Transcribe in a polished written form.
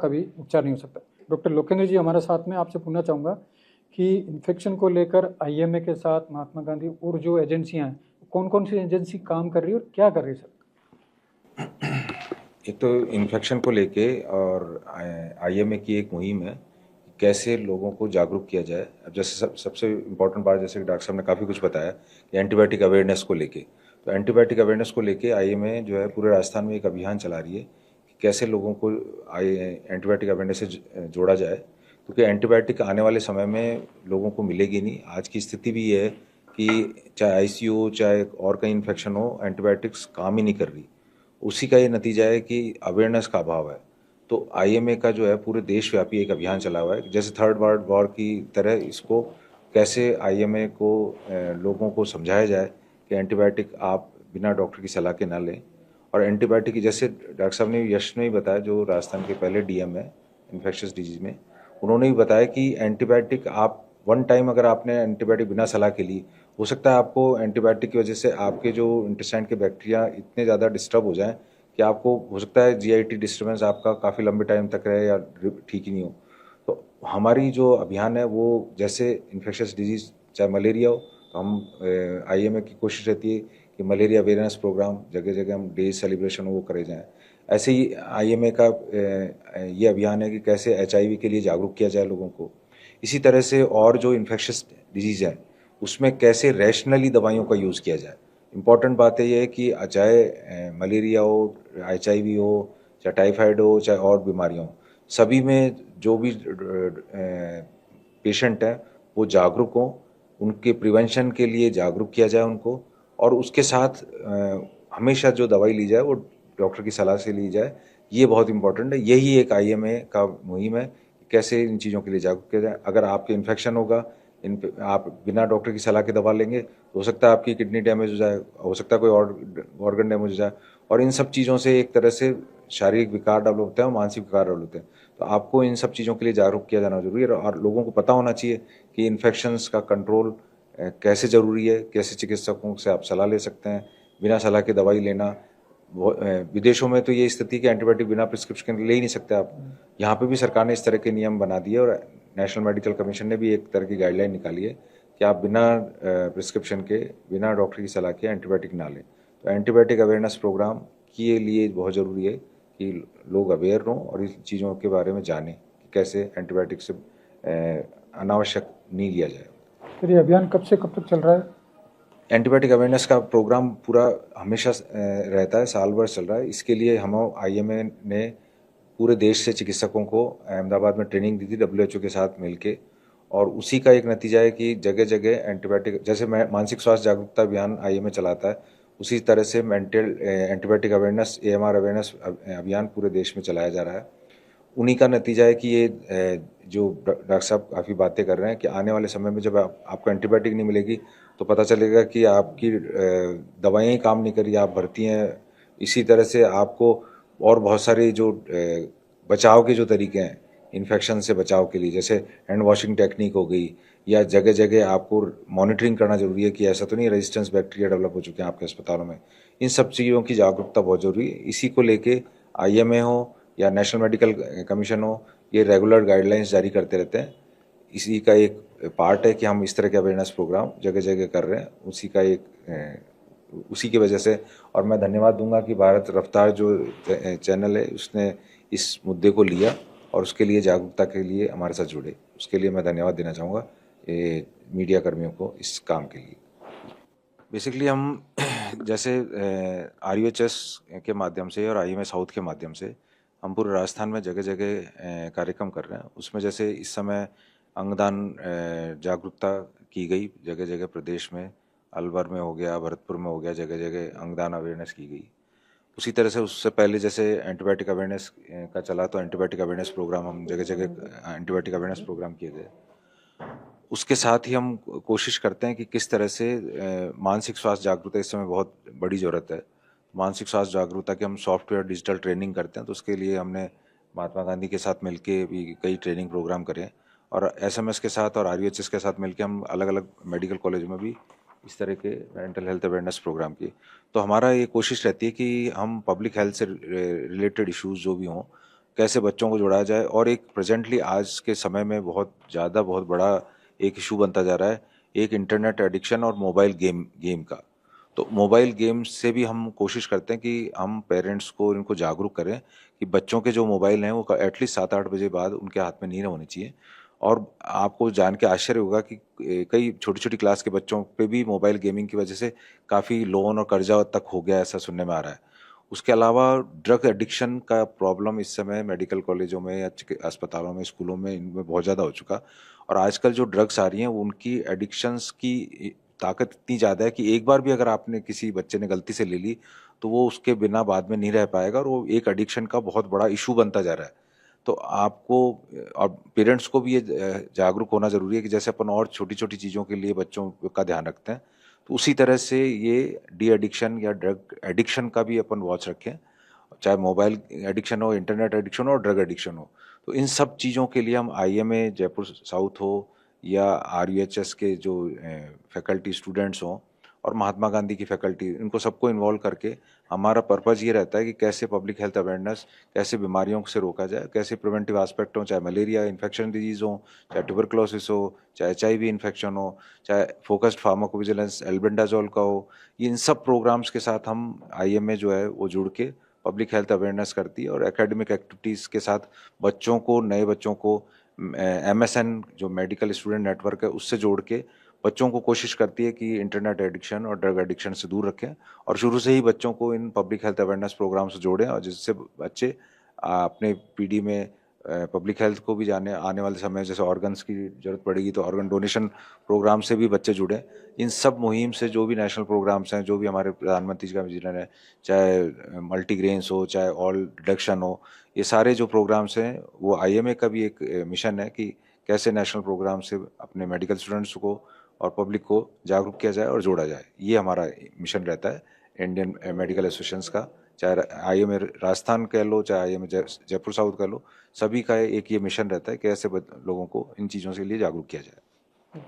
कभी उपचार नहीं हो सकता। डॉक्टर लोकेंद्र जी हमारे साथ में, आपसे पूछना चाहूँगा कि इन्फेक्शन को लेकर आईएमए के साथ महात्मा गांधी और जो एजेंसियां हैं, कौन कौन सी एजेंसी काम कर रही है और क्या कर रही है सर? एक तो इन्फेक्शन को लेके और आईएमए की एक मुहिम है, कैसे लोगों को जागरूक किया जाए। अब जैसे सबसे इम्पोर्टेंट बात, जैसे डॉक्टर साहब ने काफ़ी कुछ बताया कि एंटीबायोटिक अवेयरनेस को लेके, तो एंटीबायोटिक अवेयरनेस को लेके आईएमए जो है पूरे राजस्थान में एक अभियान चला रही है कि कैसे लोगों को एंटीबायोटिक अवेयरनेस से जोड़ा जाए, क्योंकि एंटीबायोटिक आने वाले समय में लोगों को मिलेगी नहीं। आज की स्थिति भी ये है कि चाहे आईसीयू हो, चाहे और कहीं इन्फेक्शन हो, एंटीबायोटिक्स काम ही नहीं कर रही। उसी का ये नतीजा है कि अवेयरनेस का अभाव है। तो आईएमए का जो है पूरे देशव्यापी एक अभियान चला हुआ है, जैसे थर्ड वर्ल्ड वॉर की तरह इसको कैसे आईएमए को लोगों को समझाया जाए कि एंटीबायोटिक आप बिना डॉक्टर की सलाह के ना लें। और एंटीबायोटिक की, जैसे डॉक्टर साहब ने, यश ने ही बताया, जो राजस्थान के पहले डीएम है इन्फेक्शियस डिजीज में, उन्होंने भी बताया कि एंटीबायोटिक आप वन टाइम अगर आपने एंटीबायोटिक बिना सलाह के ली, हो सकता है आपको एंटीबायोटिक की वजह से आपके जो इंटेस्टाइन के बैक्टीरिया इतने ज़्यादा डिस्टर्ब हो जाएं कि आपको हो सकता है जीआईटी डिस्टर्बेंस आपका काफ़ी लंबे टाइम तक रहे या ठीक ही नहीं हो। तो हमारी जो अभियान है वो, जैसे इन्फेक्शियस डिजीज चाहे मलेरिया हो, तो हम आईएमए की कोशिश रहती है कि मलेरिया अवेयरनेस प्रोग्राम जगह जगह हम डे सेलिब्रेशन वो करे जाएँ। ऐसे ही आईएमए का ये अभियान है कि कैसे एचआईवी के लिए जागरूक किया जाए लोगों को। इसी तरह से और जो इन्फेक्शियस डिजीज़ है उसमें कैसे रैशनली दवाइयों का यूज़ किया जाए। इम्पॉर्टेंट बात ये है कि चाहे मलेरिया हो, एचआईवी हो, चाहे टाइफाइड हो, चाहे और बीमारियाँ हो, सभी में जो भी पेशेंट हैं वो जागरूक हों, उनके प्रिवेंशन के लिए जागरूक किया जाए उनको, और उसके साथ हमेशा जो दवाई ली जाए वो डॉक्टर की सलाह से ली जाए। ये बहुत इंपॉर्टेंट है। यही एक आईएमए का मुहिम है, कैसे इन चीज़ों के लिए जागरूक किया जाए। अगर आपके इन्फेक्शन होगा, आप बिना डॉक्टर की सलाह के दवा लेंगे तो हो सकता है आपकी किडनी डैमेज हो जाए, हो सकता है कोई और ऑर्गन डैमेज हो जाए, और इन सब चीज़ों से एक तरह से शारीरिक विकार डेवलप होते हैं और मानसिक विकार डेवलप होते हैं। तो आपको इन सब चीज़ों के लिए जागरूक किया जाना जरूरी है, और लोगों को पता होना चाहिए कि इन्फेक्शंस का कंट्रोल कैसे ज़रूरी है, कैसे चिकित्सकों से आप सलाह ले सकते हैं, बिना सलाह के दवाई लेना। विदेशों में तो ये स्थिति कि एंटीबायोटिक बिना प्रिस्क्रिप्शन ले ही नहीं सकते आप। यहाँ पे भी सरकार ने इस तरह के नियम बना दिए, और नेशनल मेडिकल कमीशन ने भी एक तरह की गाइडलाइन निकाली है कि आप बिना प्रिस्क्रिप्शन के, बिना डॉक्टर की सलाह के एंटीबायोटिक ना लें। तो एंटीबायोटिक अवेयरनेस प्रोग्राम के लिए बहुत ज़रूरी है कि लोग अवेयर हों और इन चीज़ों के बारे में जानें कि कैसे एंटीबायोटिक से अनावश्यक नहीं लिया जाए। फिर ये अभियान कब से कब तक चल रहा है? एंटीबायोटिक अवेयरनेस का प्रोग्राम पूरा हमेशा रहता है, साल भर चल रहा है। इसके लिए हम आईएमए ने पूरे देश से चिकित्सकों को अहमदाबाद में ट्रेनिंग दी थी डब्ल्यूएचओ के साथ मिलके, और उसी का एक नतीजा है कि जगह जगह एंटीबायोटिक, जैसे मानसिक स्वास्थ्य जागरूकता अभियान आईएमए चलाता है, उसी तरह से mental antibiotic awareness, AMR awareness अभियान पूरे देश में चलाया जा रहा है। उन्हीं का नतीजा है कि ये जो डॉक्टर साहब काफ़ी बातें कर रहे हैं कि आने वाले समय में जब आपको एंटीबायोटिक नहीं मिलेगी तो पता चलेगा कि आपकी दवाइयाँ ही काम नहीं कर रही, आप भर्ती हैं। इसी तरह से आपको और बहुत सारे जो बचाव के जो तरीके हैं इन्फेक्शन से बचाव के लिए, जैसे हैंड वॉशिंग टेक्निक हो गई, या जगह जगह आपको मॉनिटरिंग करना जरूरी है कि ऐसा तो नहीं रेजिस्टेंस बैक्टीरिया डेवलप हो चुके हैं आपके अस्पतालों में। इन सब चीज़ों की जागरूकता बहुत जरूरी है। इसी को लेके आईएमए हो या नेशनल मेडिकल कमीशन हो, ये रेगुलर गाइडलाइंस जारी करते रहते हैं। इसी का एक पार्ट है कि हम इस तरह के अवेयरनेस प्रोग्राम जगह जगह कर रहे हैं, उसी का एक उसी की वजह से। और मैं धन्यवाद दूंगा कि भारत रफ्तार जो चैनल है उसने इस मुद्दे को लिया और उसके लिए जागरूकता के लिए हमारे साथ जुड़े। उसके लिए मैं धन्यवाद देना चाहूँगा मीडिया कर्मियों को इस काम के लिए। बेसिकली हम जैसे आरयूएचएस के माध्यम से और आईएमए साउथ के माध्यम से हम पूरे राजस्थान में जगह जगह कार्यक्रम कर रहे हैं। उसमें जैसे इस समय अंगदान जागरूकता की गई जगह जगह प्रदेश में, अलवर में हो गया, भरतपुर में हो गया, जगह जगह अंगदान अवेयरनेस की गई। उसी तरह से उससे पहले जैसे एंटीबायोटिक अवेयरनेस का चला, तो एंटीबायोटिक अवेयरनेस प्रोग्राम हम जगह जगह एंटीबायोटिक अवेयरनेस प्रोग्राम किए गए। उसके साथ ही हम कोशिश करते हैं कि किस तरह से मानसिक स्वास्थ्य जागरूकता इस समय बहुत बड़ी ज़रूरत है। मानसिक स्वास्थ्य जागरूकता के हम सॉफ्टवेयर डिजिटल ट्रेनिंग करते हैं, तो उसके लिए हमने महात्मा गांधी के साथ मिलके भी कई ट्रेनिंग प्रोग्राम करे, और एसएमएस के साथ और आरयूएचएस के साथ मिलके हम अलग अलग मेडिकल कॉलेज में भी इस तरह के मेंटल हेल्थ अवेयरनेस प्रोग्राम किए। तो हमारा ये कोशिश रहती है कि हम पब्लिक हेल्थ से रिलेटेड इश्यूज़ जो भी हों, कैसे बच्चों को जोड़ा जाए। और एक प्रेजेंटली आज के समय में बहुत बड़ा एक इशू बनता जा रहा है, एक इंटरनेट एडिक्शन और मोबाइल गेम का। तो मोबाइल गेम से भी हम कोशिश करते हैं कि हम पेरेंट्स को इनको जागरूक करें कि बच्चों के जो मोबाइल हैं वो एटलीस्ट 7-8 बजे बाद उनके हाथ में नहीं होने चाहिए। और आपको जान के आश्चर्य होगा कि कई छोटी छोटी क्लास के बच्चों पे भी मोबाइल गेमिंग की वजह से काफ़ी लोन और कर्जा तक हो गया, ऐसा सुनने में आ रहा है। उसके अलावा ड्रग एडिक्शन का प्रॉब्लम इस समय मेडिकल कॉलेजों में या अस्पतालों में, स्कूलों में, इनमें बहुत ज़्यादा हो चुका। और आजकल जो ड्रग्स आ रही हैं उनकी एडिक्शंस की ताकत इतनी ज़्यादा है कि एक बार भी अगर आपने किसी बच्चे ने गलती से ले ली तो वो उसके बिना बाद में नहीं रह पाएगा, और वो एक एडिक्शन का बहुत बड़ा इशू बनता जा रहा है। तो आपको और पेरेंट्स को भी ये जागरूक होना ज़रूरी है कि जैसे अपन और छोटी-छोटी चीज़ों के लिए बच्चों का ध्यान रखते हैं, तो उसी तरह से ये डी एडिक्शन या ड्रग एडिक्शन का भी अपन वॉच रखें। चाहे मोबाइल एडिक्शन हो, इंटरनेट एडिक्शन हो, ड्रग एडिक्शन हो। तो इन सब चीज़ों के लिए हम आईएमए जयपुर साउथ हो या आरयूएचएस के जो फैकल्टी स्टूडेंट्स हों और महात्मा गांधी की फैकल्टी, इनको सबको इन्वॉल्व करके हमारा पर्पज़ ये रहता है कि कैसे पब्लिक हेल्थ अवेयरनेस, कैसे बीमारियों से रोका जाए, कैसे प्रिवेंटिव एस्पेक्ट हो, चाहे मलेरिया इन्फेक्शन डिजीज़ हो, चाहे ट्यूबरक्लोसिस हो, चाहे एचआईवी इन्फेक्शन हो, चाहे फोकस्ड फार्माकोविजिलेंस एल्बेंडाजोल का हो। इन सब प्रोग्राम्स के साथ हम आईएमए जो है वो जुड़ के पब्लिक हेल्थ अवेयरनेस करती है, और एकेडमिक एक्टिविटीज़ के साथ बच्चों को, नए बच्चों को एमएसएन जो मेडिकल स्टूडेंट नेटवर्क है उससे जोड़ के बच्चों को कोशिश करती है कि इंटरनेट एडिक्शन और ड्रग एडिक्शन से दूर रखें, और शुरू से ही बच्चों को इन पब्लिक हेल्थ अवेयरनेस प्रोग्राम से जोड़ें, और जिससे बच्चे अपने पीढ़ी में पब्लिक हेल्थ को भी जाने, आने वाले समय जैसे ऑर्गन्स की जरूरत पड़ेगी तो ऑर्गन डोनेशन प्रोग्राम से भी बच्चे जुड़े। इन सब मुहिम से जो भी नेशनल प्रोग्राम्स हैं, जो भी हमारे प्रधानमंत्री जी का विजन है, चाहे मल्टीग्रेन्स हो, चाहे ऑल डिडक्शन हो, ये सारे जो प्रोग्राम्स हैं वो आईएमए का भी एक मिशन है कि कैसे नेशनल प्रोग्राम से अपने मेडिकल स्टूडेंट्स को और पब्लिक को जागरूक किया जाए और जोड़ा जाए। ये हमारा मिशन रहता है इंडियन मेडिकल एसोसिएशंस का, चाहे आईएमए राजस्थान कह लो, चाहे आईएमए जयपुर साउथ कह लो, सभी का एक ये मिशन रहता है कि ऐसे लोगों को इन चीज़ों के लिए जागरूक किया जाए।